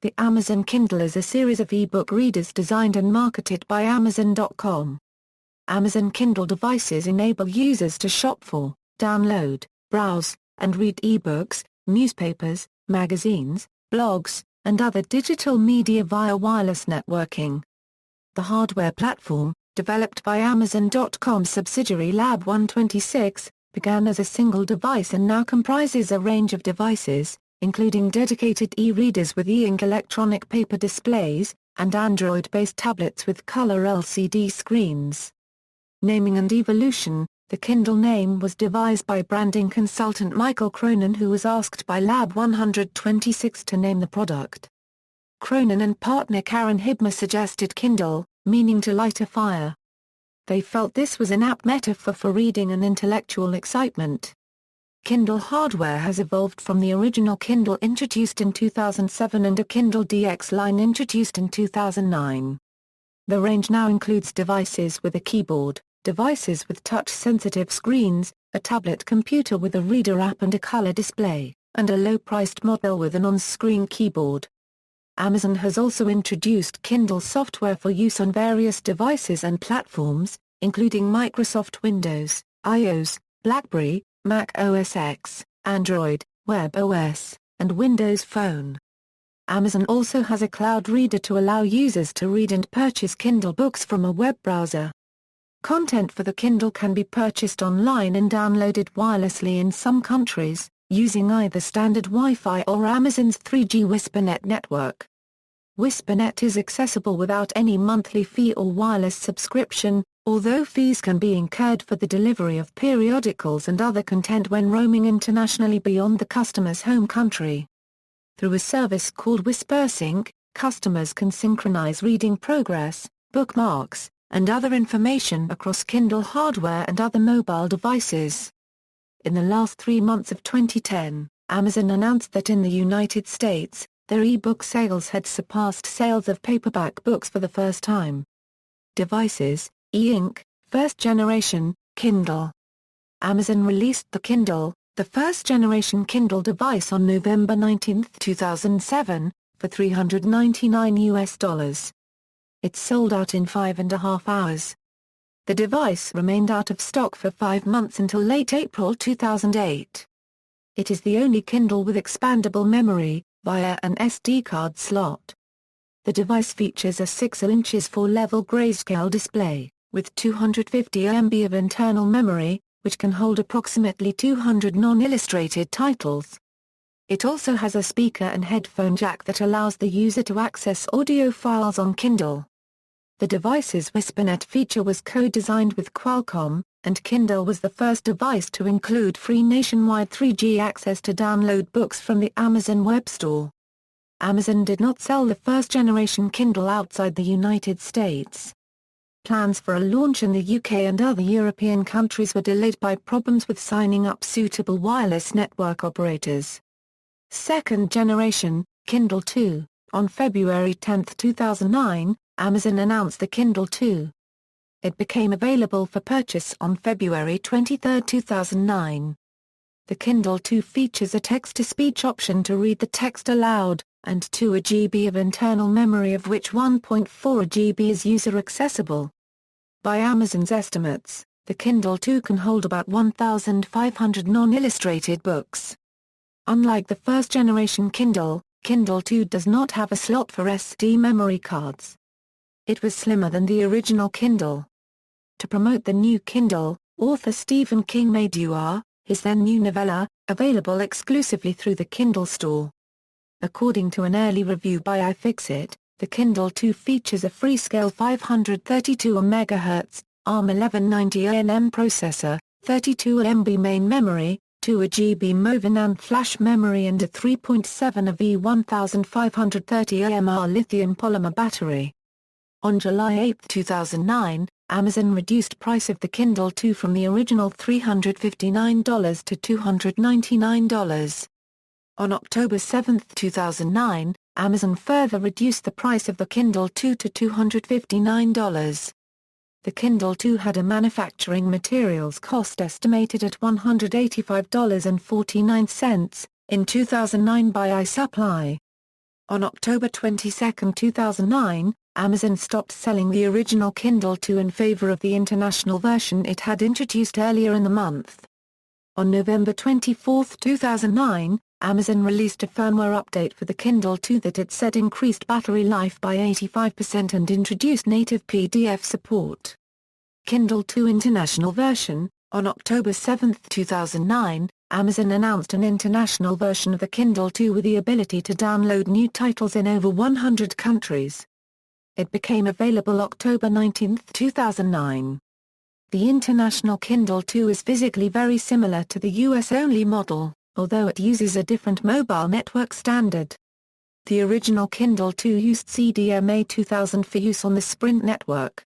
The Amazon Kindle is a series of e-book readers designed and marketed by Amazon.com. Amazon Kindle devices enable users to shop for, download, browse, and read e-books, newspapers, magazines, blogs, and other digital media via wireless networking. The hardware platform, developed by Amazon.com subsidiary Lab 126, began as a single device and now comprises a range of devices, including dedicated e-readers with e-ink electronic paper displays, and Android-based tablets with color LCD screens. Naming and evolution. The Kindle name was devised by branding consultant Michael Cronin, who was asked by Lab 126 to name the product. Cronin and partner Karen Hibmer suggested Kindle, meaning to light a fire. They felt this was an apt metaphor for reading and intellectual excitement. Kindle hardware has evolved from the original Kindle introduced in 2007 and a Kindle DX line introduced in 2009. The range now includes devices with a keyboard, devices with touch-sensitive screens, a tablet computer with a reader app and a color display, and a low-priced model with an on-screen keyboard. Amazon has also introduced Kindle software for use on various devices and platforms, including Microsoft Windows, iOS, BlackBerry, Mac OS X, Android, Web OS, and Windows Phone. Amazon also has a cloud reader to allow users to read and purchase Kindle books from a web browser. Content for the Kindle can be purchased online and downloaded wirelessly in some countries, using either standard Wi-Fi or Amazon's 3G WhisperNet network. WhisperNet is accessible without any monthly fee or wireless subscription, although fees can be incurred for the delivery of periodicals and other content when roaming internationally beyond the customer's home country. Through a service called WhisperSync, customers can synchronize reading progress, bookmarks, and other information across Kindle hardware and other mobile devices. In the last 3 months of 2010, Amazon announced that in the United States, their e-book sales had surpassed sales of paperback books for the first time. Devices: e-ink, first generation, Kindle. Amazon released the Kindle, the first-generation Kindle device on November 19, 2007, for $399. It sold out in 5.5 hours. The device remained out of stock for 5 months until late April 2008. It is the only Kindle with expandable memory, via an SD card slot. The device features a 6" 4-level grayscale display, with 250 MB of internal memory, which can hold approximately 200 non-illustrated titles. It also has a speaker and headphone jack that allows the user to access audio files on Kindle. The device's WhisperNet feature was co-designed with Qualcomm, and Kindle was the first device to include free nationwide 3G access to download books from the Amazon Web Store. Amazon did not sell the first-generation Kindle outside the United States. Plans for a launch in the UK and other European countries were delayed by problems with signing up suitable wireless network operators. Second generation, Kindle 2. On February 10, 2009, Amazon announced the Kindle 2. It became available for purchase on February 23, 2009. The Kindle 2 features a text-to-speech option to read the text aloud, and 2 GB of internal memory, of which 1.4 GB is user-accessible. By Amazon's estimates, the Kindle 2 can hold about 1,500 non-illustrated books. Unlike the first-generation Kindle, Kindle 2 does not have a slot for SD memory cards. It was slimmer than the original Kindle. To promote the new Kindle, author Stephen King made You Are, his then-new novella, available exclusively through the Kindle store. According to an early review by iFixit, the Kindle 2 features a Freescale 532 MHz, ARM1190 processor, 32 MB main memory, 2 GB MOV NAND flash memory and a 3.7 V1530 mAh lithium polymer battery. On July 8, 2009, Amazon reduced price of the Kindle 2 from the original $359 to $299. On October 7, 2009, Amazon further reduced the price of the Kindle 2 to $259. The Kindle 2 had a manufacturing materials cost estimated at $185.49 in 2009 by iSupply. On October 22, 2009, Amazon stopped selling the original Kindle 2 in favor of the international version it had introduced earlier in the month. On November 24, 2009, Amazon released a firmware update for the Kindle 2 that it said increased battery life by 85% and introduced native PDF support. Kindle 2 International Version. On October 7, 2009, Amazon announced an international version of the Kindle 2 with the ability to download new titles in over 100 countries. It became available October 19, 2009. The international Kindle 2 is physically very similar to the US-only model, although it uses a different mobile network standard. The original Kindle 2 used CDMA 2000 for use on the Sprint network.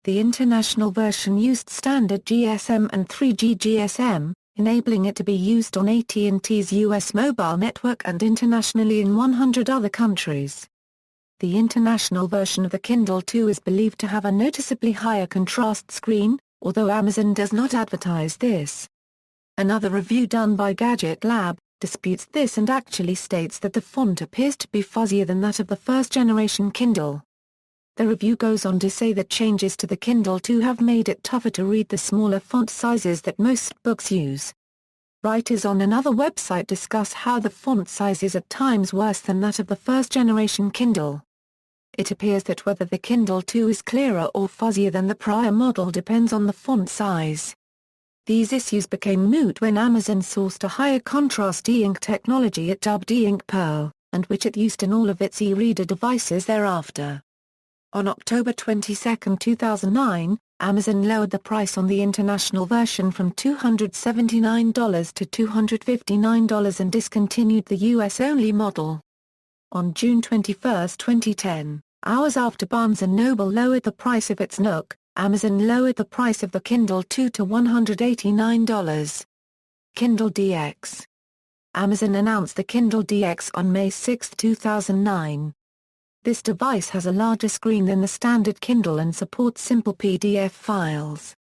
The international version used standard GSM and 3G GSM, enabling it to be used on AT&T's US mobile network and internationally in 100 other countries. The international version of the Kindle 2 is believed to have a noticeably higher contrast screen, although Amazon does not advertise this. Another review done by Gadget Lab disputes this and actually states that the font appears to be fuzzier than that of the first-generation Kindle. The review goes on to say that changes to the Kindle 2 have made it tougher to read the smaller font sizes that most books use. Writers on another website discuss how the font size is at times worse than that of the first-generation Kindle. It appears that whether the Kindle 2 is clearer or fuzzier than the prior model depends on the font size. These issues became moot when Amazon sourced a higher contrast e-ink technology it dubbed e-ink Pearl, and which it used in all of its e-reader devices thereafter. On October 22, 2009, Amazon lowered the price on the international version from $279 to $259 and discontinued the US-only model. On June 21, 2010, hours after Barnes & Noble lowered the price of its Nook, Amazon lowered the price of the Kindle 2 to $189. Kindle DX. Amazon announced the Kindle DX on May 6, 2009. This device has a larger screen than the standard Kindle and supports simple PDF files.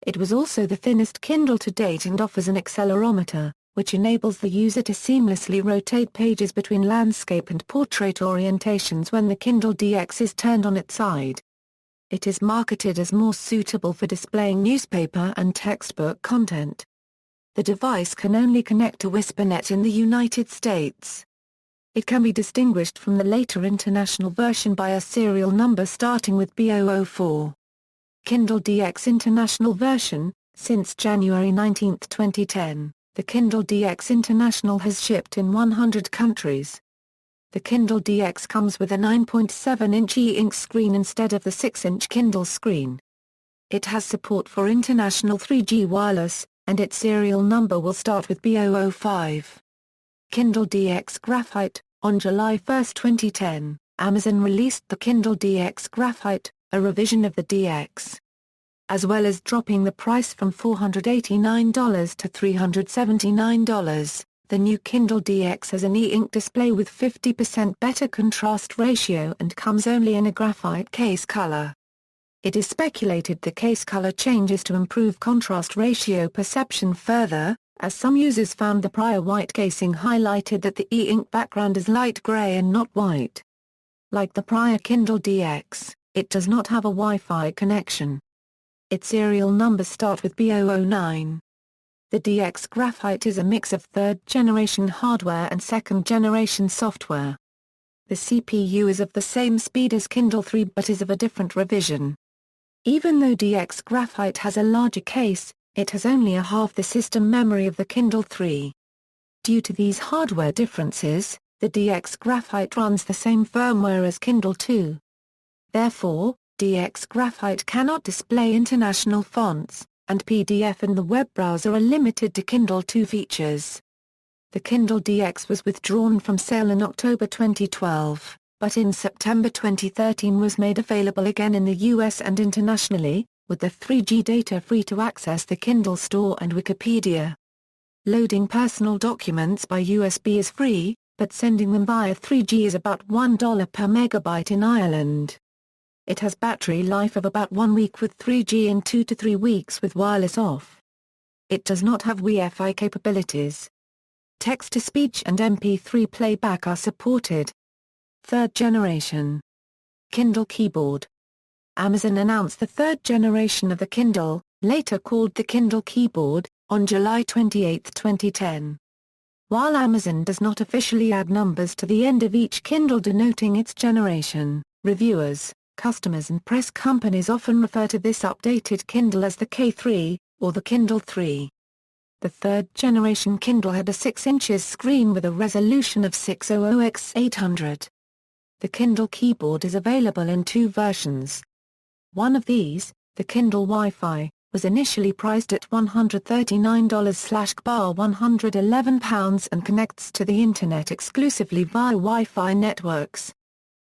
It was also the thinnest Kindle to date and offers an accelerometer, which enables the user to seamlessly rotate pages between landscape and portrait orientations when the Kindle DX is turned on its side. It is marketed as more suitable for displaying newspaper and textbook content. The device can only connect to WhisperNet in the United States. It can be distinguished from the later international version by a serial number starting with B004. Kindle DX International Version. Since January 19, 2010, the Kindle DX International has shipped in 100 countries. The Kindle DX comes with a 9.7-inch e-ink screen instead of the 6-inch Kindle screen. It has support for international 3G wireless, and its serial number will start with B005. Kindle DX Graphite. On July 1, 2010, Amazon released the Kindle DX Graphite, a revision of the DX. As well as dropping the price from $489 to $379, the new Kindle DX has an e-ink display with 50% better contrast ratio and comes only in a graphite case color. It is speculated the case color changes to improve contrast ratio perception further, as some users found the prior white casing highlighted that the e-ink background is light gray and not white. Like the prior Kindle DX, it does not have a Wi-Fi connection. Its serial numbers start with B009. The DX Graphite is a mix of third-generation hardware and second-generation software. The CPU is of the same speed as Kindle 3 but is of a different revision. Even though DX Graphite has a larger case, it has only a half the system memory of the Kindle 3. Due to these hardware differences, the DX Graphite runs the same firmware as Kindle 2. Therefore, DX Graphite cannot display international fonts, and PDF in the web browser are limited to Kindle 2 features. The Kindle DX was withdrawn from sale in October 2012, but in September 2013 was made available again in the US and internationally, with the 3G data free to access the Kindle Store and Wikipedia. Loading personal documents by USB is free, but sending them via 3G is about $1 per megabyte in Ireland. It has battery life of about 1 week with 3G and 2 to 3 weeks with wireless off. It does not have Wi-Fi capabilities. Text-to-speech and MP3 playback are supported. Third generation Kindle keyboard. Amazon announced the third generation of the Kindle, later called the Kindle keyboard, on July 28, 2010. While Amazon does not officially add numbers to the end of each Kindle denoting its generation, reviewers, customers and press companies often refer to this updated Kindle as the K3, or the Kindle 3. The third generation Kindle had a 6 inches screen with a resolution of 600 x 800. The Kindle keyboard is available in two versions. One of these, the Kindle Wi-Fi, was initially priced at $139/bar £111 and connects to the Internet exclusively via Wi-Fi networks.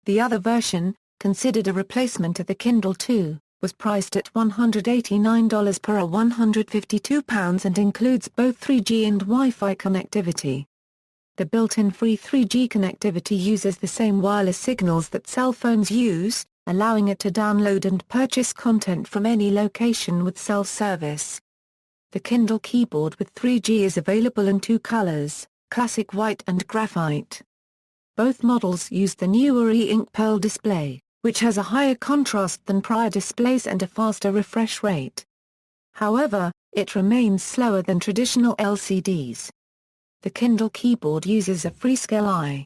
The other version, considered a replacement of the Kindle 2, was priced at $189 per £152 and includes both 3G and Wi-Fi connectivity. The built-in free 3G connectivity uses the same wireless signals that cell phones use, allowing it to download and purchase content from any location with cell service. The Kindle keyboard with 3G is available in two colors, classic white and graphite. Both models use the newer e-ink Pearl display, which has a higher contrast than prior displays and a faster refresh rate. However, it remains slower than traditional LCDs. The Kindle keyboard uses a Freescale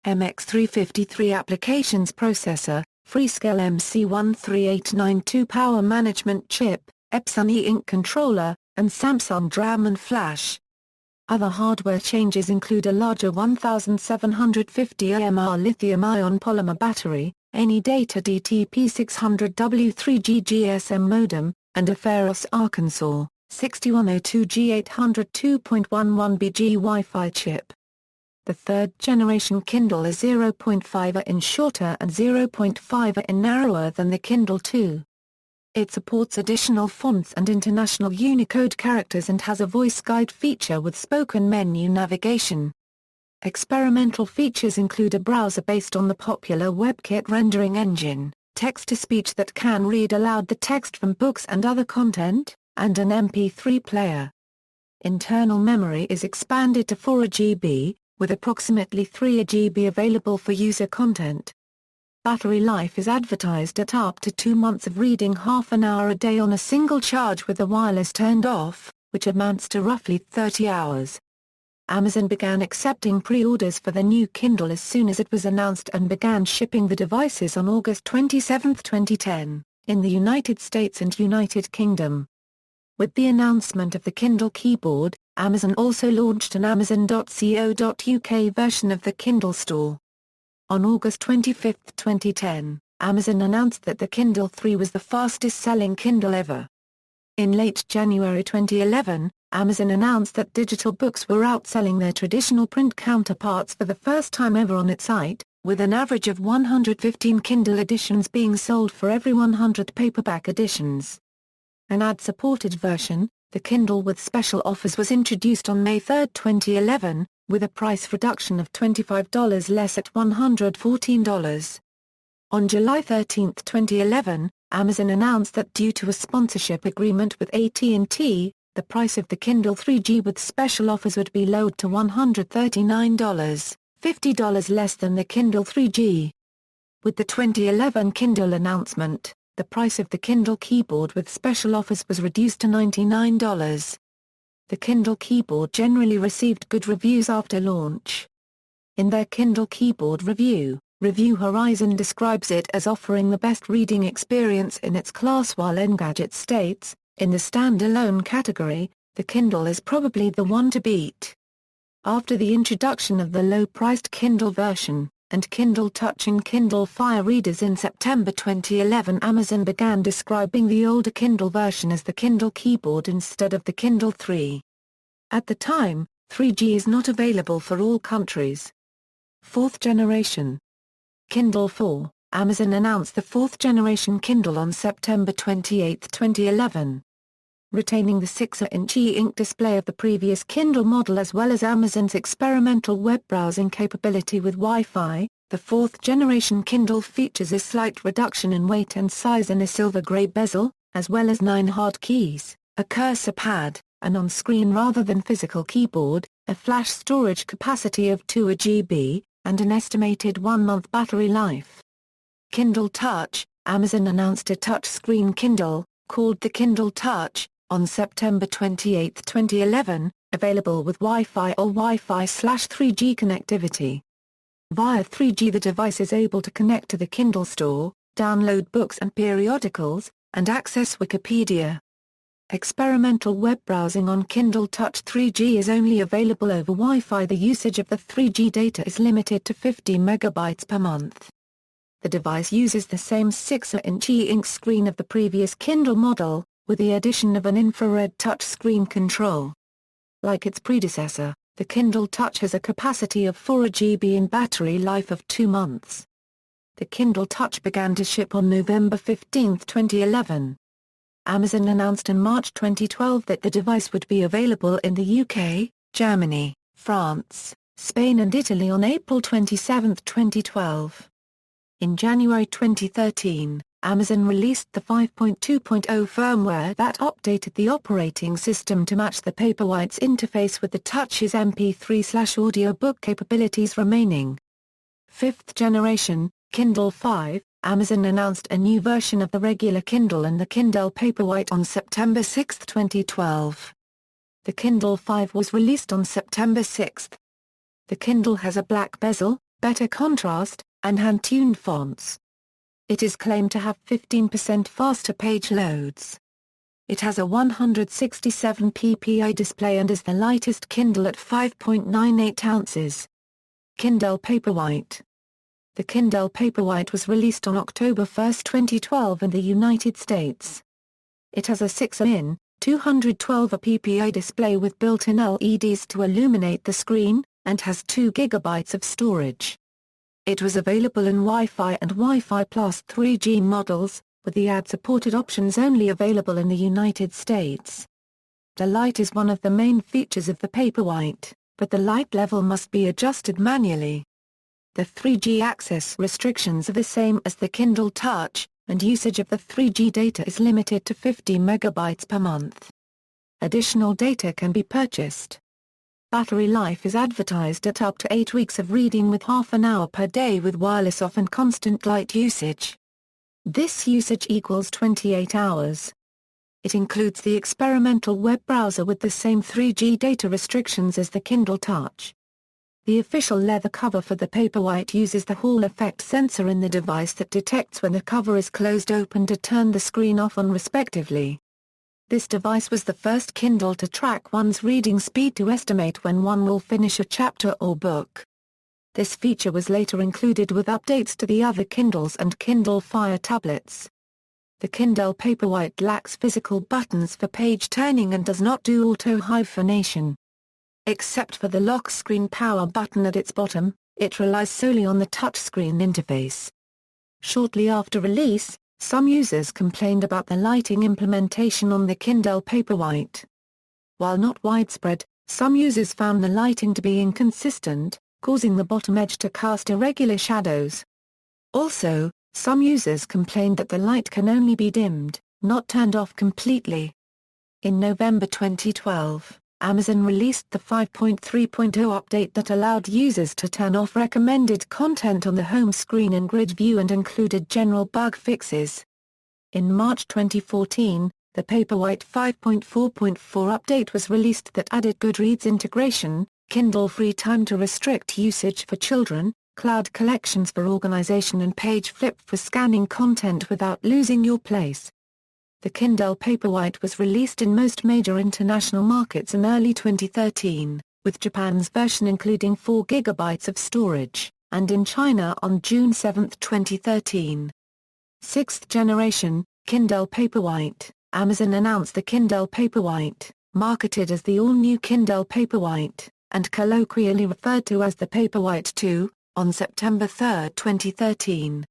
i.MX353 applications processor, Freescale MC13892 power management chip, Epson e-ink controller, and Samsung DRAM and flash. Other hardware changes include a larger 1750 mAh lithium-ion polymer battery, AnyData DTP600W 3G GSM modem, and a Pharos Arkansas 6102G800 2.11BG Wi-Fi chip. The third generation Kindle is 0.5 in shorter and 0.5 in narrower than the Kindle 2. It supports additional fonts and international Unicode characters and has a voice guide feature with spoken menu navigation. Experimental features include a browser based on the popular WebKit rendering engine, text-to-speech that can read aloud the text from books and other content, and an MP3 player. Internal memory is expanded to 4 GB, with approximately 3 GB available for user content. Battery life is advertised at up to 2 months of reading half an hour a day on a single charge with the wireless turned off, which amounts to roughly 30 hours. Amazon began accepting pre-orders for the new Kindle as soon as it was announced and began shipping the devices on August 27, 2010, in the United States and United Kingdom. With the announcement of the Kindle keyboard, Amazon also launched an Amazon.co.uk version of the Kindle store. On August 25, 2010, Amazon announced that the Kindle 3 was the fastest-selling Kindle ever. In late January 2011, Amazon announced that digital books were outselling their traditional print counterparts for the first time ever on its site, with an average of 115 Kindle editions being sold for every 100 paperback editions. An ad-supported version, the Kindle with special offers, was introduced on May 3, 2011, with a price reduction of $25 less at $114. On July 13, 2011, Amazon announced that due to a sponsorship agreement with AT&T, the price of the Kindle 3G with special offers would be lowered to $139, $50 less than the Kindle 3G. With the 2011 Kindle announcement, the price of the Kindle keyboard with special offers was reduced to $99. The Kindle keyboard generally received good reviews after launch. In their Kindle keyboard review, Review Horizon describes it as offering the best reading experience in its class, while Engadget states, in the standalone category, the Kindle is probably the one to beat. After the introduction of the low-priced Kindle version, and Kindle Touch and Kindle Fire readers in September 2011, Amazon began describing the older Kindle version as the Kindle keyboard instead of the Kindle 3. At the time, 3G is not available for all countries. Fourth generation Kindle 4. Amazon announced the fourth-generation Kindle on September 28, 2011. Retaining the 6-inch e-ink display of the previous Kindle model as well as Amazon's experimental web browsing capability with Wi-Fi, the fourth-generation Kindle features a slight reduction in weight and size and a silver-gray bezel, as well as 9 hard keys, a cursor pad, an on-screen rather than physical keyboard, a flash storage capacity of 2 GB, and an estimated 1-month battery life. Kindle Touch. Amazon announced a touchscreen Kindle, called the Kindle Touch, on September 28, 2011, available with Wi-Fi or Wi-Fi/3G connectivity. Via 3G the device is able to connect to the Kindle store, download books and periodicals, and access Wikipedia. Experimental web browsing on Kindle Touch 3G is only available over Wi-Fi. The usage of the 3G data is limited to 50 megabytes per month. The device uses the same 6-inch e-ink screen of the previous Kindle model, with the addition of an infrared touchscreen control. Like its predecessor, the Kindle Touch has a capacity of 4 GB and battery life of 2 months. The Kindle Touch began to ship on November 15, 2011. Amazon announced in March 2012 that the device would be available in the UK, Germany, France, Spain and Italy on April 27, 2012. In January 2013, Amazon released the 5.2.0 firmware that updated the operating system to match the Paperwhite's interface with the Touch's MP3/audiobook capabilities remaining. 5th generation, Kindle 5. Amazon announced a new version of the regular Kindle and the Kindle Paperwhite on September 6, 2012. The Kindle 5 was released on September 6. The Kindle has a black bezel, better contrast, and hand-tuned fonts. It is claimed to have 15% faster page loads. It has a 167 ppi display and is the lightest Kindle at 5.98 ounces. Kindle Paperwhite. The Kindle Paperwhite was released on October 1, 2012 in the United States. It has a 6-in, 212 ppi display with built-in LEDs to illuminate the screen, and has 2 GB of storage. It was available in Wi-Fi and Wi-Fi Plus 3G models, with the ad-supported options only available in the United States. The light is one of the main features of the Paperwhite, but the light level must be adjusted manually. The 3G access restrictions are the same as the Kindle Touch, and usage of the 3G data is limited to 50 megabytes per month. Additional data can be purchased. Battery life is advertised at up to 8 weeks of reading with half an hour per day with wireless off and constant light usage. This usage equals 28 hours. It includes the experimental web browser with the same 3G data restrictions as the Kindle Touch. The official leather cover for the Paperwhite uses the Hall effect sensor in the device that detects when the cover is closed open to turn the screen off on respectively. This device was the first Kindle to track one's reading speed to estimate when one will finish a chapter or book. This feature was later included with updates to the other Kindles and Kindle Fire tablets. The Kindle Paperwhite lacks physical buttons for page turning and does not do auto-hyphenation. Except for the lock screen power button at its bottom, it relies solely on the touchscreen interface. Shortly after release, some users complained about the lighting implementation on the Kindle Paperwhite. While not widespread, some users found the lighting to be inconsistent, causing the bottom edge to cast irregular shadows. Also, some users complained that the light can only be dimmed, not turned off completely. In November 2012, Amazon released the 5.3.0 update that allowed users to turn off recommended content on the home screen in grid view and included general bug fixes. In March 2014, the Paperwhite 5.4.4 update was released that added Goodreads integration, Kindle Free Time to restrict usage for children, cloud collections for organization and page flip for scanning content without losing your place. The Kindle Paperwhite was released in most major international markets in early 2013, with Japan's version including 4 GB of storage, and in China on June 7, 2013. 6th generation, Kindle Paperwhite. Amazon announced the Kindle Paperwhite, marketed as the all-new Kindle Paperwhite, and colloquially referred to as the Paperwhite 2, on September 3, 2013.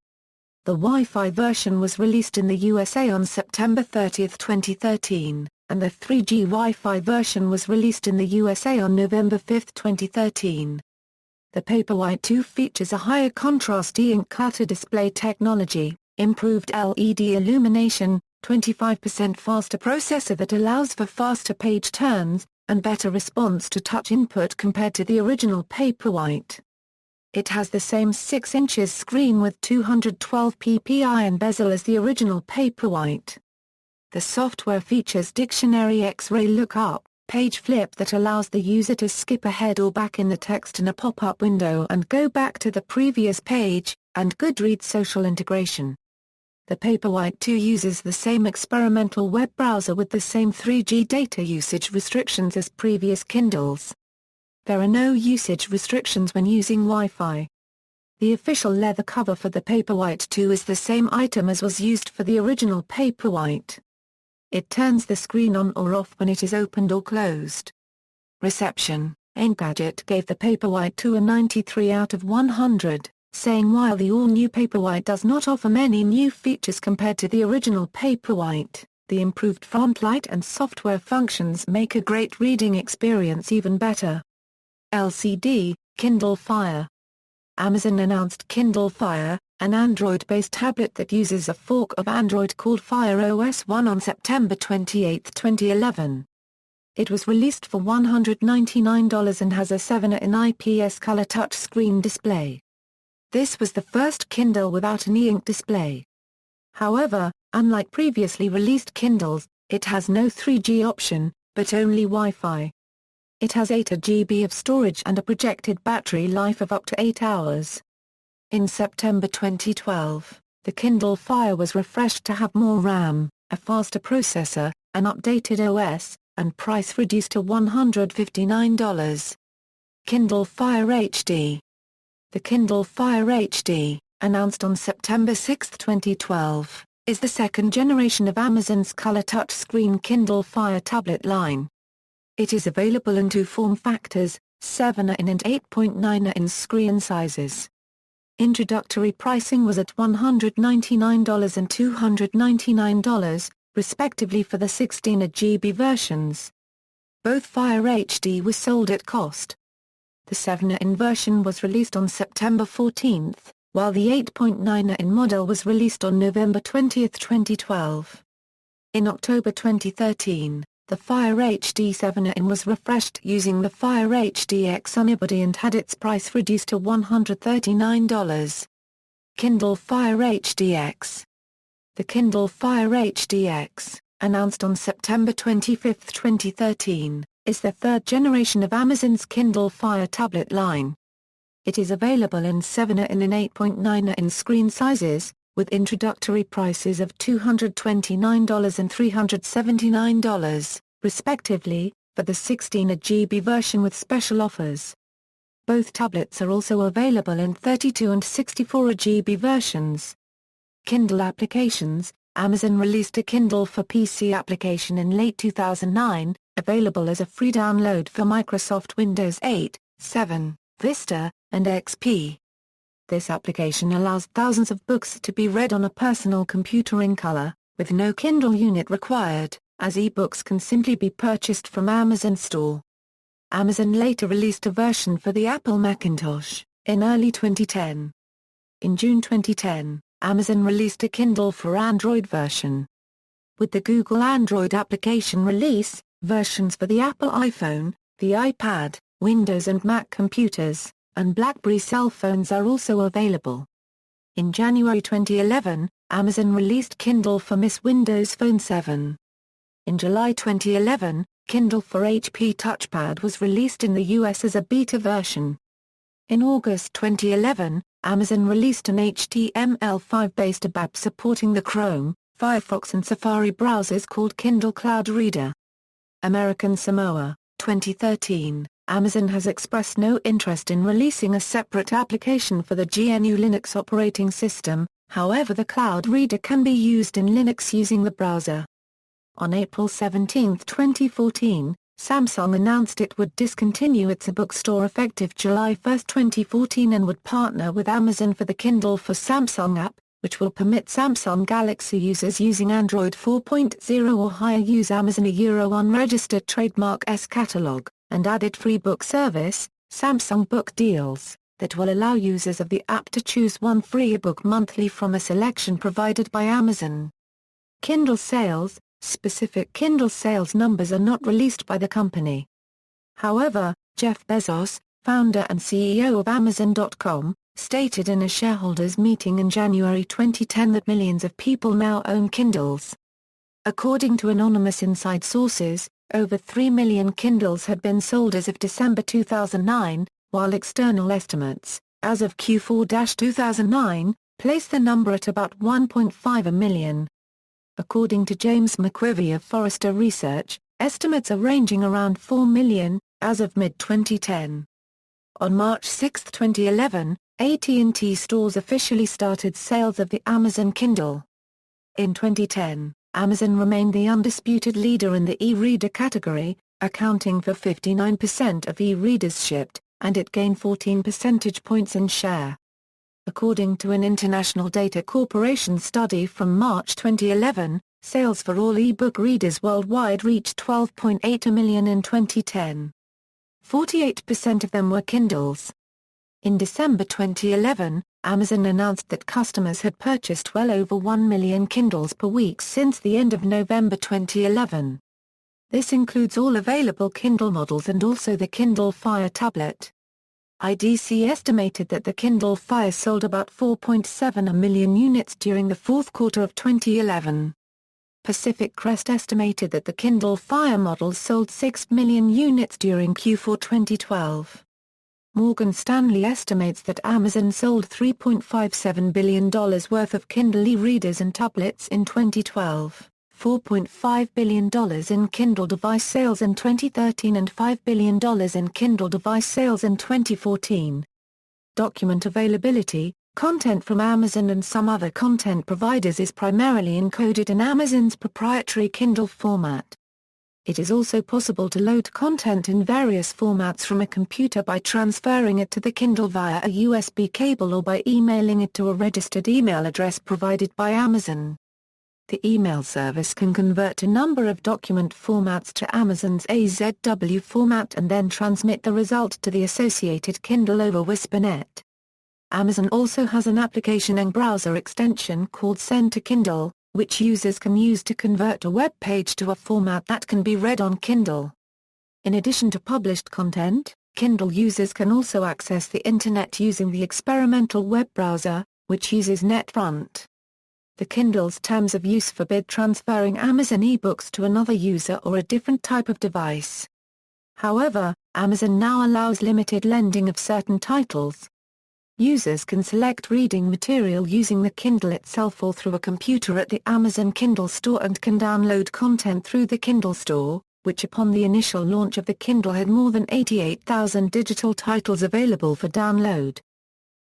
The Wi-Fi version was released in the USA on September 30, 2013, and the 3G Wi-Fi version was released in the USA on November 5, 2013. The Paperwhite 2 features a higher contrast e-ink clutter display technology, improved LED illumination, 25% faster processor that allows for faster page turns, and better response to touch input compared to the original Paperwhite. It has the same 6 inches screen with 212 ppi and bezel as the original Paperwhite. The software features Dictionary X-ray lookup, page flip that allows the user to skip ahead or back in the text in a pop-up window and go back to the previous page, and Goodreads social integration. The Paperwhite 2 uses the same experimental web browser with the same 3G data usage restrictions as previous Kindles. There are no usage restrictions when using Wi-Fi. The official leather cover for the Paperwhite 2 is the same item as was used for the original Paperwhite. It turns the screen on or off when it is opened or closed. Reception: Engadget gave the Paperwhite 2 a 93 out of 100, saying while the all-new Paperwhite does not offer many new features compared to the original Paperwhite, the improved font light and software functions make a great reading experience even better. LCD, Kindle Fire. Amazon announced Kindle Fire, an Android-based tablet that uses a fork of Android called Fire OS 1 on September 28, 2011. It was released for $199 and has a 7-in IPS color touchscreen display. This was the first Kindle without an e-ink display. However, unlike previously released Kindles, it has no 3G option, but only Wi-Fi. It has 8 GB of storage and a projected battery life of up to 8 hours. In September 2012, the Kindle Fire was refreshed to have more RAM, a faster processor, an updated OS, and price reduced to $159. Kindle Fire HD. The Kindle Fire HD, announced on September 6, 2012, is the second generation of Amazon's color touchscreen Kindle Fire tablet line. It is available in 2 form factors, 7-in and 8.9-in screen sizes. Introductory pricing was at $199 and $299, respectively for the 16GB versions. Both Fire HD were sold at cost. The 7-in version was released on September 14, while the 8.9-in model was released on November 20, 2012. In October 2013, the Fire HD 7-in was refreshed using the Fire HD X unibody and had its price reduced to $139. Kindle Fire HD X. The Kindle Fire HD X, announced on September 25, 2013, is the third generation of Amazon's Kindle Fire tablet line. It is available in 7-in and 8.9-in screen sizes, with introductory prices of $229 and $379, respectively, for the 16GB version with special offers. Both tablets are also available in 32 and 64GB versions. Kindle applications. Amazon released a Kindle for PC application in late 2009, available as a free download for Microsoft Windows 8, 7, Vista, and XP. This application allows thousands of books to be read on a personal computer in color, with no Kindle unit required, as e-books can simply be purchased from Amazon Store. Amazon later released a version for the Apple Macintosh, in early 2010. In June 2010, Amazon released a Kindle for Android version. With the Google Android application release, versions for the Apple iPhone, the iPad, Windows and Mac computers, and BlackBerry cell phones are also available. In January 2011, Amazon released Kindle for Miss Windows Phone 7. In July 2011, Kindle for HP Touchpad was released in the US as a beta version. In August 2011, Amazon released an HTML5-based app supporting the Chrome, Firefox and Safari browsers called Kindle Cloud Reader. American Samoa, 2013. Amazon has expressed no interest in releasing a separate application for the GNU Linux operating system, however the Cloud Reader can be used in Linux using the browser. On April 17, 2014, Samsung announced it would discontinue its bookstore effective July 1, 2014 and would partner with Amazon for the Kindle for Samsung app, which will permit Samsung Galaxy users using Android 4.0 or higher use Amazon unregistered trademark S catalog, and added free book service, Samsung Book Deals, that will allow users of the app to choose one free ebook monthly from a selection provided by Amazon. Kindle sales. Specific Kindle sales numbers are not released by the company. However, Jeff Bezos, founder and CEO of Amazon.com, stated in a shareholders' meeting in January 2010 that millions of people now own Kindles. According to anonymous inside sources, over 3 million Kindles had been sold as of December 2009, while external estimates, as of Q4-2009, place the number at about 1.5 million. According to James McQuivey of Forrester Research, estimates are ranging around 4 million, as of mid-2010. On March 6, 2011, AT&T stores officially started sales of the Amazon Kindle. In 2010, Amazon remained the undisputed leader in the e-reader category, accounting for 59% of e-readers shipped, and it gained 14 percentage points in share. According to an International Data Corporation study from March 2011, sales for all e-book readers worldwide reached 12.8 million in 2010. 48% of them were Kindles. In December 2011, Amazon announced that customers had purchased well over 1 million Kindles per week since the end of November 2011. This includes all available Kindle models and also the Kindle Fire tablet. IDC estimated that the Kindle Fire sold about 4.7 million units during the fourth quarter of 2011. Pacific Crest estimated that the Kindle Fire models sold 6 million units during Q4 2012. Morgan Stanley estimates that Amazon sold $3.57 billion worth of Kindle e-readers and tablets in 2012, $4.5 billion in Kindle device sales in 2013 and $5 billion in Kindle device sales in 2014. Document availability. Content from Amazon and some other content providers is primarily encoded in Amazon's proprietary Kindle format. It is also possible to load content in various formats from a computer by transferring it to the Kindle via a USB cable or by emailing it to a registered email address provided by Amazon. The email service can convert a number of document formats to Amazon's AZW format and then transmit the result to the associated Kindle over WhisperNet. Amazon also has an application and browser extension called Send to Kindle, which users can use to convert a web page to a format that can be read on Kindle. In addition to published content, Kindle users can also access the Internet using the experimental web browser, which uses NetFront. The Kindle's terms of use forbid transferring Amazon ebooks to another user or a different type of device. However, Amazon now allows limited lending of certain titles. Users can select reading material using the Kindle itself or through a computer at the Amazon Kindle store and can download content through the Kindle store, which upon the initial launch of the Kindle had more than 88,000 digital titles available for download.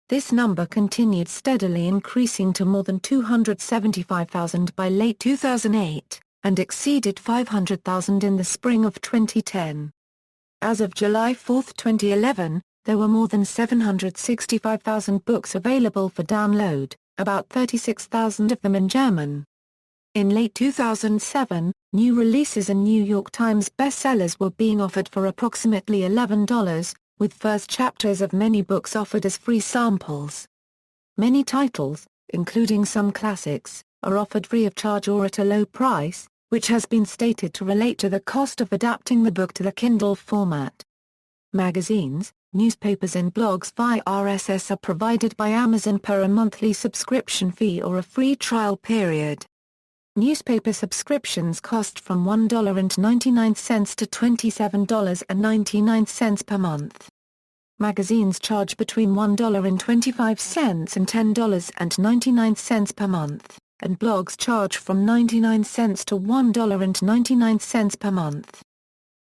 This number continued steadily increasing to more than 275,000 by late 2008, and exceeded 500,000 in the spring of 2010. As of July 4, 2011, there were more than 765,000 books available for download, about 36,000 of them in German. In late 2007, new releases and New York Times bestsellers were being offered for approximately $11, with first chapters of many books offered as free samples. Many titles, including some classics, are offered free of charge or at a low price, which has been stated to relate to the cost of adapting the book to the Kindle format. Magazines, newspapers and blogs via RSS are provided by Amazon per a monthly subscription fee or a free trial period. Newspaper subscriptions cost from $1.99 to $27.99 per month. Magazines charge between $1.25 and $10.99 per month, and blogs charge from 99 cents to $1.99 per month.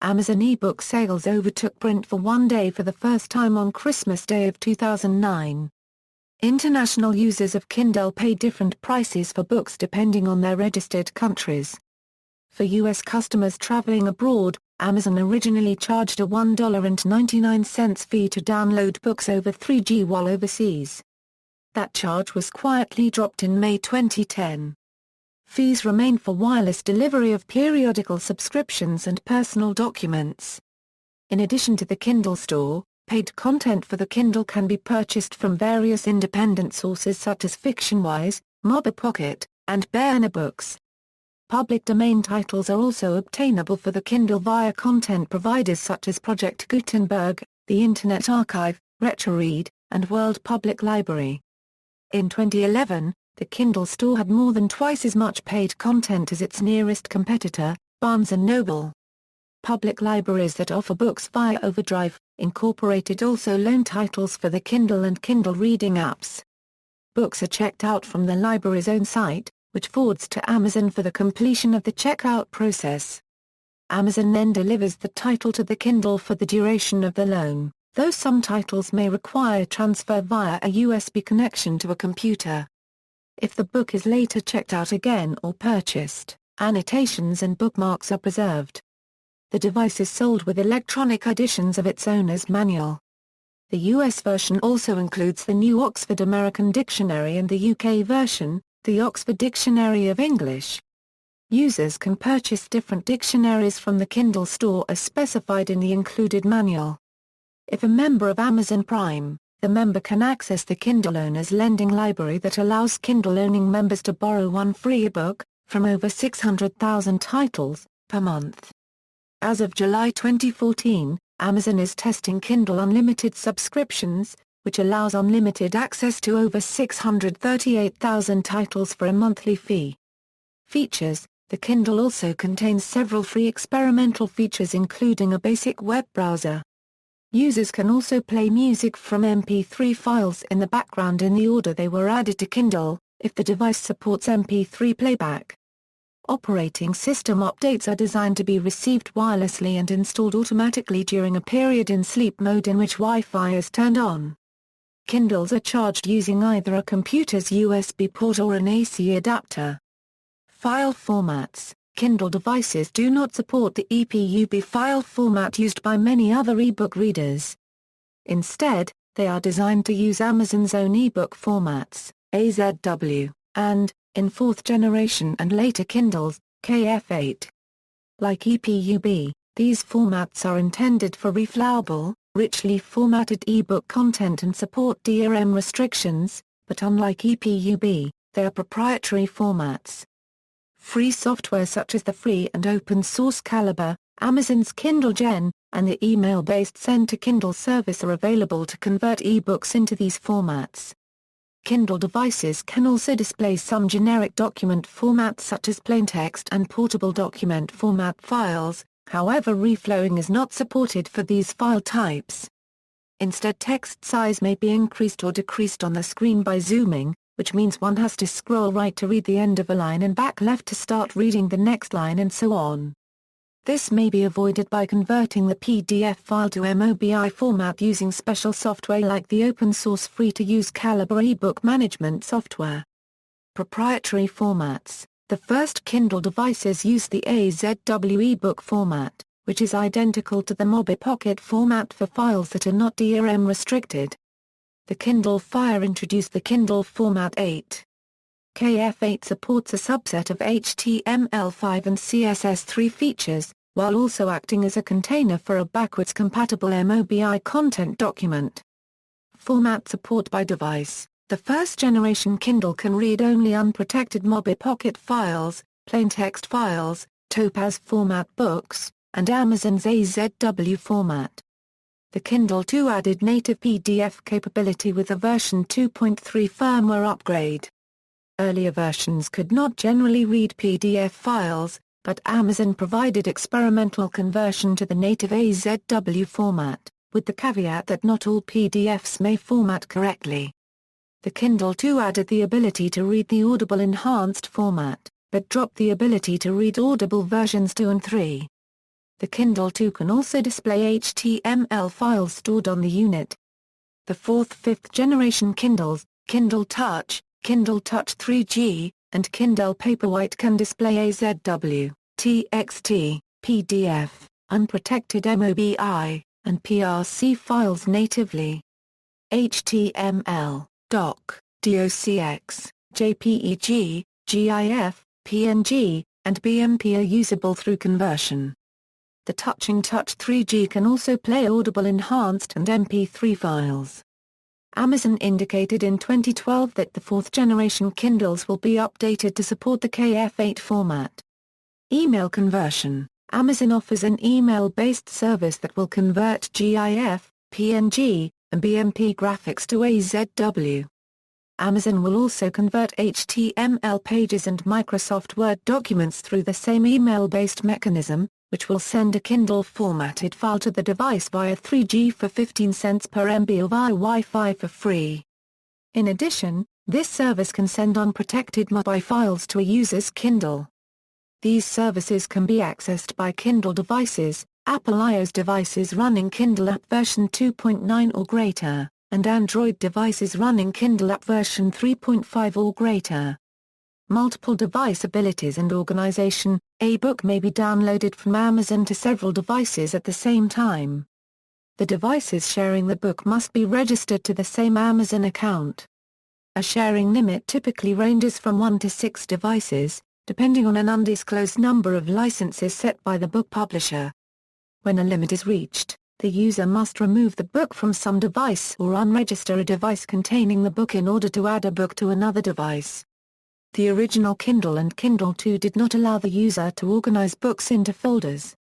Amazon ebook sales overtook print for one day for the first time on Christmas Day of 2009. International users of Kindle pay different prices for books depending on their registered countries. For U.S. customers traveling abroad, Amazon originally charged a $1.99 fee to download books over 3G while overseas. That charge was quietly dropped in May 2010. Fees remain for wireless delivery of periodical subscriptions and personal documents. In addition to the Kindle store, paid content for the Kindle can be purchased from various independent sources such as FictionWise, Pocket, and Barnes Books. Public domain titles are also obtainable for the Kindle via content providers such as Project Gutenberg, the Internet Archive, RetroRead, and World Public Library. In 2011, the Kindle store had more than twice as much paid content as its nearest competitor, Barnes & Noble. Public libraries that offer books via Overdrive, Incorporated also loan titles for the Kindle and Kindle reading apps. Books are checked out from the library's own site, which forwards to Amazon for the completion of the checkout process. Amazon then delivers the title to the Kindle for the duration of the loan, though some titles may require transfer via a USB connection to a computer. If the book is later checked out again or purchased, annotations and bookmarks are preserved. The device is sold with electronic editions of its owner's manual. The US version also includes the new Oxford American Dictionary and the UK version, the Oxford Dictionary of English. Users can purchase different dictionaries from the Kindle store as specified in the included manual. If a member of Amazon Prime, the member can access the Kindle owner's lending library that allows Kindle-owning members to borrow one free ebook, from over 600,000 titles, per month. As of July 2014, Amazon is testing Kindle Unlimited subscriptions, which allows unlimited access to over 638,000 titles for a monthly fee. Features: the Kindle also contains several free experimental features including a basic web browser. Users can also play music from MP3 files in the background in the order they were added to Kindle, if the device supports MP3 playback. Operating system updates are designed to be received wirelessly and installed automatically during a period in sleep mode in which Wi-Fi is turned on. Kindles are charged using either a computer's USB port or an AC adapter. File formats: Kindle devices do not support the EPUB file format used by many other ebook readers. Instead, they are designed to use Amazon's own ebook formats, AZW, and, in fourth generation and later Kindles, KF8. Like EPUB, these formats are intended for reflowable, richly formatted ebook content and support DRM restrictions, but unlike EPUB, they are proprietary formats. Free software such as the free and open-source Calibre, Amazon's Kindle Gen, and the email-based Send to Kindle service are available to convert ebooks into these formats. Kindle devices can also display some generic document formats such as plain text and portable document format files, however reflowing is not supported for these file types. Instead, text size may be increased or decreased on the screen by zooming, which means one has to scroll right to read the end of a line and back left to start reading the next line and so on. This may be avoided by converting the PDF file to MOBI format using special software like the open-source free-to-use Calibre ebook management software. Proprietary formats: the first Kindle devices use the AZW ebook format, which is identical to the Mobi Pocket format for files that are not DRM restricted. The Kindle Fire introduced the Kindle Format 8. KF8 supports a subset of HTML5 and CSS3 features, while also acting as a container for a backwards-compatible MOBI content document. Format support by device: the first-generation Kindle can read only unprotected Mobi Pocket files, plain text files, Topaz format books, and Amazon's AZW format. The Kindle 2 added native PDF capability with a version 2.3 firmware upgrade. Earlier versions could not generally read PDF files, but Amazon provided experimental conversion to the native AZW format, with the caveat that not all PDFs may format correctly. The Kindle 2 added the ability to read the Audible enhanced format, but dropped the ability to read Audible versions 2 and 3. The Kindle 2 can also display HTML files stored on the unit. The 4th/5th generation Kindles, Kindle Touch, Kindle Touch 3G, and Kindle Paperwhite can display AZW, TXT, PDF, unprotected MOBI, and PRC files natively. HTML, DOC, DOCX, JPEG, GIF, PNG, and BMP are usable through conversion. The Touch 3G can also play Audible enhanced and MP3 files. Amazon indicated in 2012 that the 4th generation Kindles will be updated to support the KF8 format. Email conversion: Amazon offers an email-based service that will convert GIF, PNG, and BMP graphics to AZW. Amazon will also convert HTML pages and Microsoft Word documents through the same email-based mechanism, which will send a Kindle formatted file to the device via 3G for 15 cents per MB or via Wi-Fi for free. In addition, this service can send unprotected MB files to a user's Kindle. These services can be accessed by Kindle devices, Apple iOS devices running Kindle app version 2.9 or greater, and Android devices running Kindle app version 3.5 or greater. Multiple device abilities and organization. A book may be downloaded from Amazon to several devices at the same time. The devices sharing the book must be registered to the same Amazon account. A sharing limit typically ranges from 1 to 6 devices, depending on an undisclosed number of licenses set by the book publisher. When a limit is reached, the user must remove the book from some device or unregister a device containing the book in order to add a book to another device. The original Kindle and Kindle 2 did not allow the user to organize books into folders.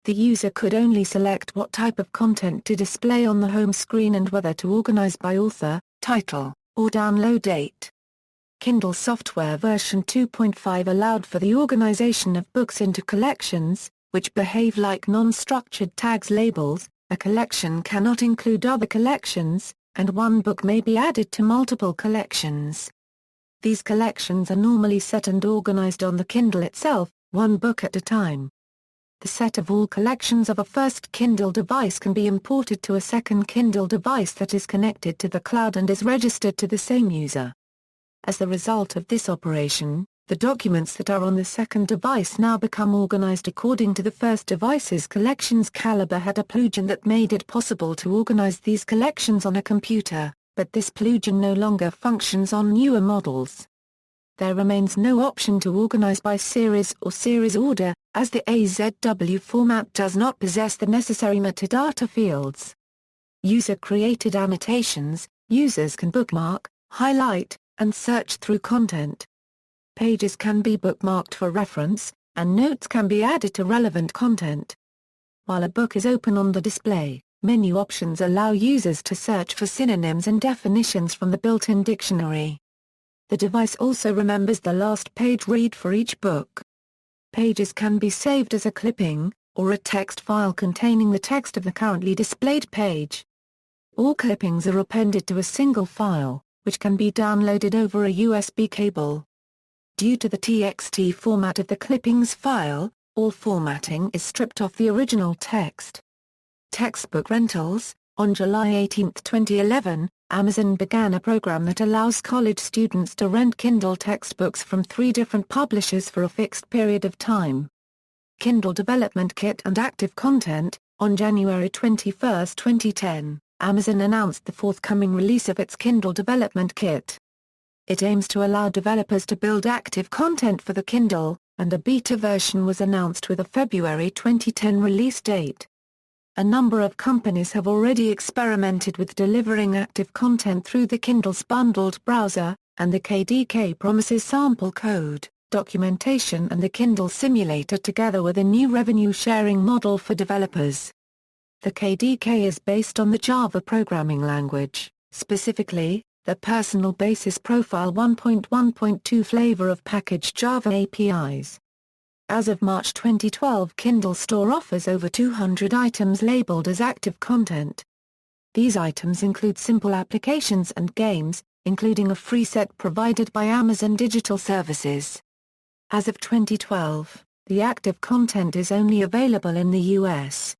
The user could only select what type of content to display on the home screen and whether to organize by author, title, or download date. Kindle software version 2.5 allowed for the organization of books into collections, which behave like non-structured tags labels. A collection cannot include other collections, and one book may be added to multiple collections. These collections are normally set and organized on the Kindle itself, one book at a time. The set of all collections of a first Kindle device can be imported to a second Kindle device that is connected to the cloud and is registered to the same user. As the result of this operation, the documents that are on the second device now become organized according to the first device's collections caliber. Had a plugin that made it possible to organize these collections on a computer, but this plugin no longer functions on newer models. There remains no option to organize by series or series order, as the AZW format does not possess the necessary metadata fields. User-created annotations. Users can bookmark, highlight, and search through content. Pages can be bookmarked for reference, and notes can be added to relevant content. While a book is open on the display, menu options allow users to search for synonyms and definitions from the built-in dictionary. The device also remembers the last page read for each book. Pages can be saved as a clipping, or a text file containing the text of the currently displayed page. All clippings are appended to a single file, which can be downloaded over a USB cable. Due to the TXT format of the clippings file, all formatting is stripped off the original text. Textbook rentals. On July 18, 2011, Amazon began a program that allows college students to rent Kindle textbooks from 3 different publishers for a fixed period of time. Kindle Development Kit and Active Content. On January 21, 2010, Amazon announced the forthcoming release of its Kindle Development Kit. It aims to allow developers to build active content for the Kindle, and a beta version was announced with a February 2010 release date. A number of companies have already experimented with delivering active content through the Kindle's bundled browser, and the KDK promises sample code, documentation and the Kindle simulator together with a new revenue-sharing model for developers. The KDK is based on the Java programming language, specifically, the Personal Basis Profile 1.1.2 flavor of packaged Java APIs. As of March 2012, Kindle Store offers over 200 items labeled as active content. These items include simple applications and games, including a free set provided by Amazon Digital Services. As of 2012, the active content is only available in the US.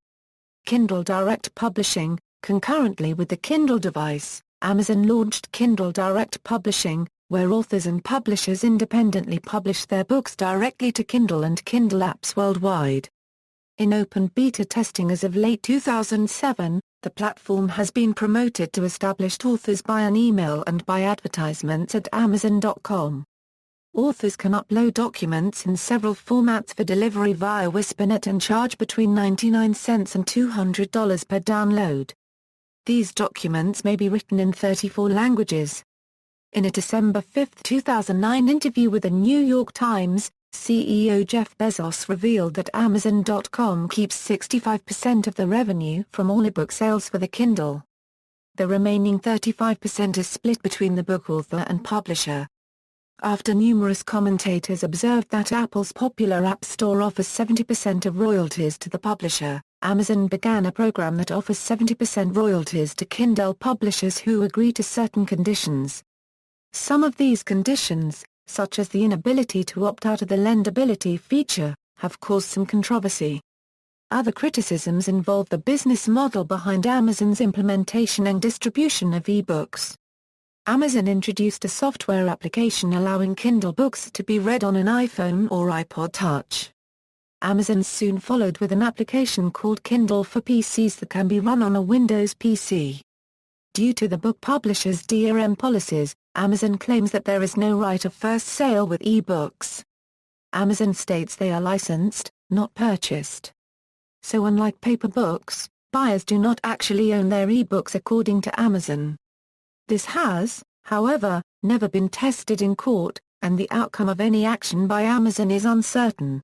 Kindle Direct Publishing. Concurrently with the Kindle device, Amazon launched Kindle Direct Publishing, where authors and publishers independently publish their books directly to Kindle and Kindle apps worldwide. In open beta testing as of late 2007, the platform has been promoted to established authors by an email and by advertisements at Amazon.com. Authors can upload documents in several formats for delivery via Whispernet and charge between 99 cents and $200 per download. These documents may be written in 34 languages. In a December 5, 2009 interview with the New York Times, CEO Jeff Bezos revealed that Amazon.com keeps 65% of the revenue from all ebook sales for the Kindle. The remaining 35% is split between the book author and publisher. After numerous commentators observed that Apple's popular App Store offers 70% of royalties to the publisher, Amazon began a program that offers 70% royalties to Kindle publishers who agree to certain conditions. Some of these conditions, such as the inability to opt out of the lendability feature, have caused some controversy. Other criticisms involve the business model behind Amazon's implementation and distribution of ebooks. Amazon introduced a software application allowing Kindle books to be read on an iPhone or iPod Touch. Amazon soon followed with an application called Kindle for PCs that can be run on a Windows PC. Due to the book publisher's DRM policies, Amazon claims that there is no right of first sale with ebooks. Amazon states they are licensed, not purchased. So unlike paper books, buyers do not actually own their ebooks according to Amazon. This has, however, never been tested in court, and the outcome of any action by Amazon is uncertain.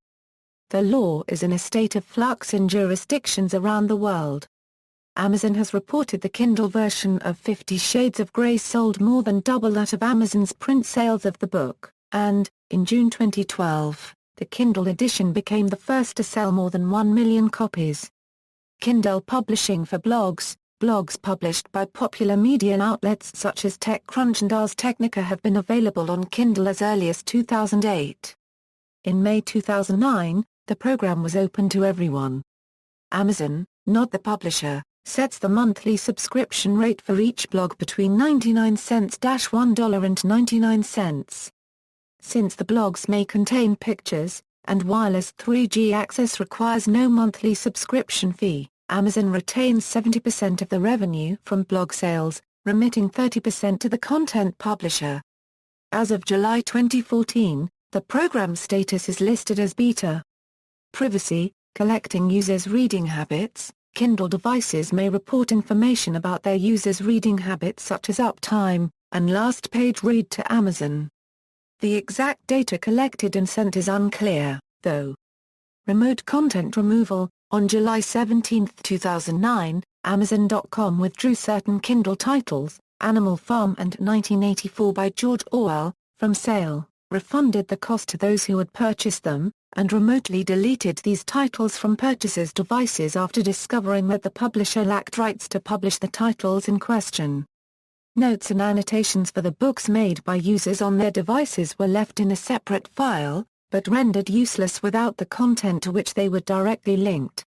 The law is in a state of flux in jurisdictions around the world. Amazon has reported the Kindle version of 50 Shades of Grey sold more than double that of Amazon's print sales of the book, and, in June 2012, the Kindle edition became the first to sell more than 1 million copies. Kindle publishing for blogs. Blogs published by popular media outlets such as TechCrunch and Ars Technica have been available on Kindle as early as 2008. In May 2009, the program was open to everyone. Amazon, not the publisher, sets the monthly subscription rate for each blog between 99 cents-$1 and 99 cents. Since the blogs may contain pictures, and wireless 3G access requires no monthly subscription fee, Amazon retains 70% of the revenue from blog sales, remitting 30% to the content publisher. As of July 2014, the program's status is listed as beta. Privacy, collecting users' reading habits. Kindle devices may report information about their users' reading habits such as uptime, and last page read to Amazon. The exact data collected and sent is unclear, though. Remote content removal. On July 17, 2009, Amazon.com withdrew certain Kindle titles, Animal Farm and 1984 by George Orwell, from sale, refunded the cost to those who had purchased them, and remotely deleted these titles from purchasers' devices after discovering that the publisher lacked rights to publish the titles in question. Notes and annotations for the books made by users on their devices were left in a separate file, but rendered useless without the content to which they were directly linked.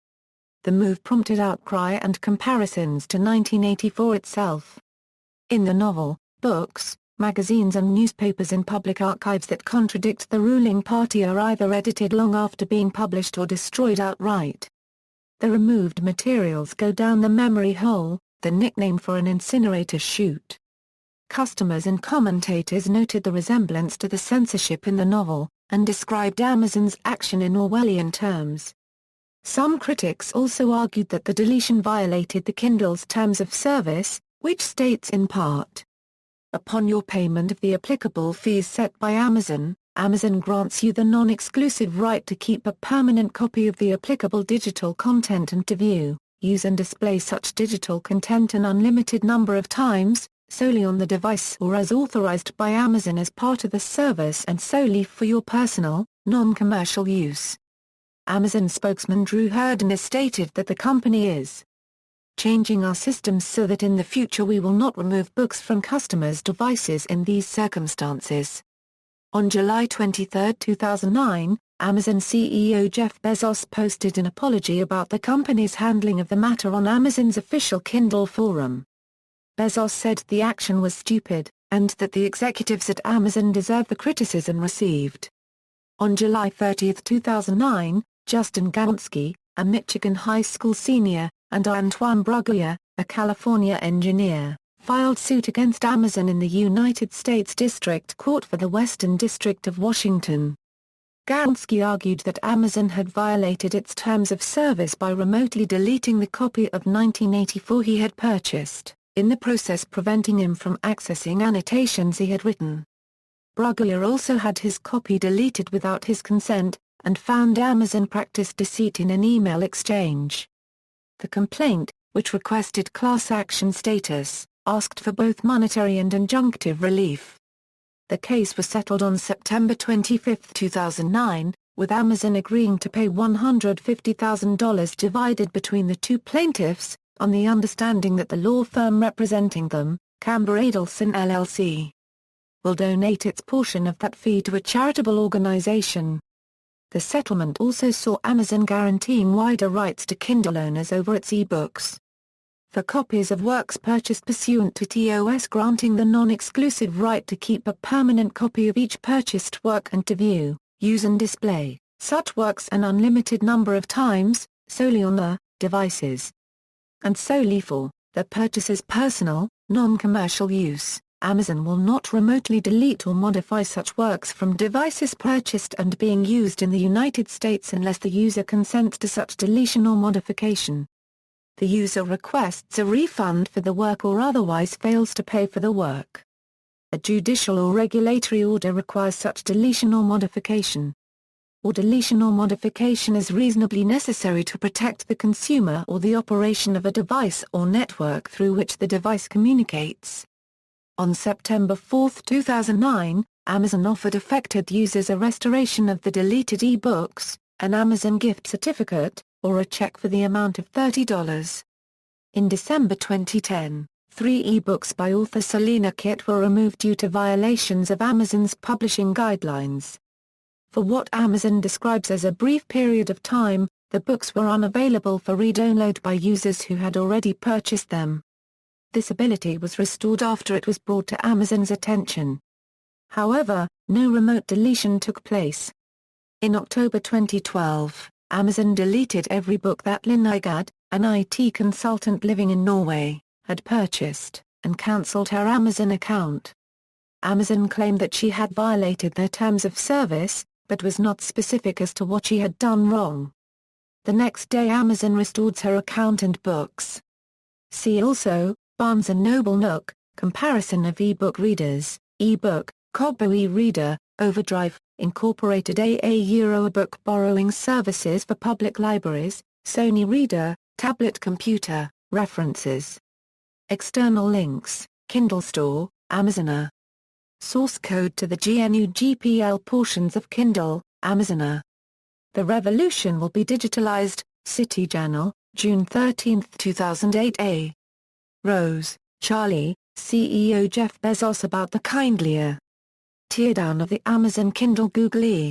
The move prompted outcry and comparisons to 1984 itself. In the novel, books, magazines and newspapers in public archives that contradict the ruling party are either edited long after being published or destroyed outright. The removed materials go down the memory hole, the nickname for an incinerator chute. Customers and commentators noted the resemblance to the censorship in the novel, and described Amazon's action in Orwellian terms. Some critics also argued that the deletion violated the Kindle's terms of service, which states in part, "Upon your payment of the applicable fees set by Amazon, Amazon grants you the non-exclusive right to keep a permanent copy of the applicable digital content and to view, use and display such digital content an unlimited number of times, solely on the device or as authorized by Amazon as part of the service and solely for your personal, non-commercial use." Amazon spokesman Drew Herdner stated that the company is changing our systems so that in the future we will not remove books from customers' devices in these circumstances. On July 23, 2009, Amazon CEO Jeff Bezos posted an apology about the company's handling of the matter on Amazon's official Kindle forum. Bezos said the action was stupid, and that the executives at Amazon deserve the criticism received. On July 30, 2009, Justin Gansky, a Michigan high school senior, and Antoine Bruguier, a California engineer, filed suit against Amazon in the United States District Court for the Western District of Washington. Gansky argued that Amazon had violated its terms of service by remotely deleting the copy of 1984 he had purchased, in the process preventing him from accessing annotations he had written. Brugger also had his copy deleted without his consent, and found Amazon practiced deceit in an email exchange. The complaint, which requested class action status, asked for both monetary and injunctive relief. The case was settled on September 25, 2009, with Amazon agreeing to pay $150,000 divided between the two plaintiffs, on the understanding that the law firm representing them, Camber Adelson LLC, will donate its portion of that fee to a charitable organization. The settlement also saw Amazon guaranteeing wider rights to Kindle owners over its e-books. For copies of works purchased pursuant to TOS granting the non-exclusive right to keep a permanent copy of each purchased work and to view, use and display such works an unlimited number of times, solely on the devices, and solely for the purchaser's personal, non-commercial use. Amazon will not remotely delete or modify such works from devices purchased and being used in the United States unless the user consents to such deletion or modification. The user requests a refund for the work or otherwise fails to pay for the work. A judicial or regulatory order requires such deletion or modification. Or deletion or modification is reasonably necessary to protect the consumer or the operation of a device or network through which the device communicates. On September 4, 2009, Amazon offered affected users a restoration of the deleted e-books, an Amazon gift certificate, or a check for the amount of $30. In December 2010, 3 e-books by author Selena Kitt were removed due to violations of Amazon's publishing guidelines. For what Amazon describes as a brief period of time, the books were unavailable for re-download by users who had already purchased them. This ability was restored after it was brought to Amazon's attention. However, no remote deletion took place. In October 2012, Amazon deleted every book that Linn Igad, an IT consultant living in Norway, had purchased, and cancelled her Amazon account. Amazon claimed that she had violated their terms of service, but was not specific as to what she had done wrong. The next day Amazon restored her account and books. See also, Barnes & Noble Nook, comparison of e-book readers, e-book, Kobo e-reader, Overdrive, Incorporated a book borrowing services for public libraries, Sony Reader, tablet computer, references. External links, Kindle Store, Amazon. Source code to the GNU GPL portions of Kindle, Amazon. The Revolution will be digitalized, City Journal, June 13, 2008 A. Rose, Charlie, CEO Jeff Bezos about the kindlier teardown of the Amazon Kindle Google E!